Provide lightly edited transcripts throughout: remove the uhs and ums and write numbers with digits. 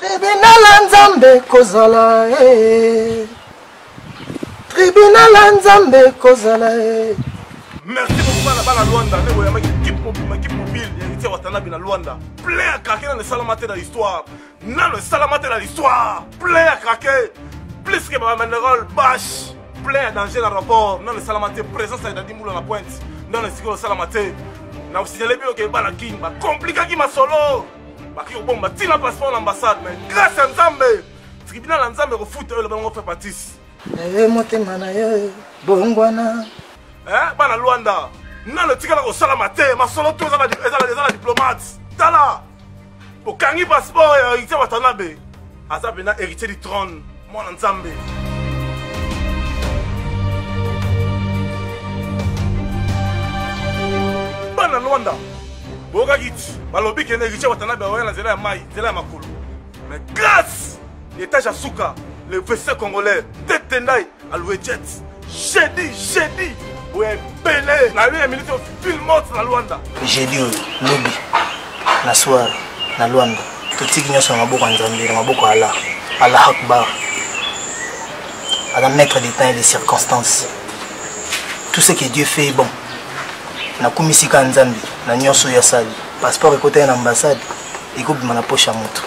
Tribunal Nzambe kozala Tribunal Nzambe kozala Merci beaucoup à la balle à Luanda. Nous voyons équipe mobile. Il y a Watanabe à Luanda. Plein à craquer dans le salamate dans l'histoire. Dans le salamate dans l'histoire. Plein à craquer. Plus que ma manerole bâche. Plein à danger dans le rapport. Dans le salamate. Présence à Dadi Moula à la pointe. Dans le cycle salamate. Nous avons signalé que Balakin va compliquer qui m'a solo. Qui au bon bâti la passeport l'ambassade. Mais grâce à Nzambe. Tribunal Nzambe au foot. Le ballon fait partie. Motema na yo bongwana. Bana Luanda, non le tigre au salamate, ma solo tous les diplomates. Tala, au Kangi passeport et héritier Watanabe, Azabena héritier du trône, mon Nzambe. Bana Luanda, Bogagit, Balobi qui est héritier Watanabe, on a zéla maï, zéla makulu. Mais grâce, l'étage à Souka, le vaisseau congolais, Tetendai, à l'Ouedjet, j'ai dit. Ouais, Pelé, na lui milité au film mort na Luanda. J'ai dit lobby na soir na Luanda. Tout ce qui est sur maboko Nzambe, maboko Allah, Allah Akbar. À la maître des temps et des circonstances. Tout ce que Dieu fait est bon. Na kumisika Nzambe, na nyonso ya sali. Passeport côté na ambassade, et coupe na poche à moto.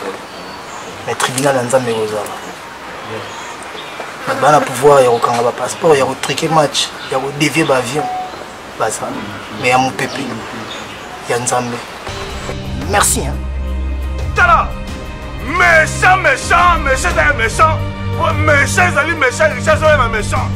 Mais tribunal Nzambe ozala. On a pouvoir y avoir un passeport, y avoir triquer match, y avoir dévier l'avion, mais y a mon pépé, y a Nzambe. Merci hein. Tala, méchant, méchant, méchant, méchant, méchant, méchant, méchant, méchant.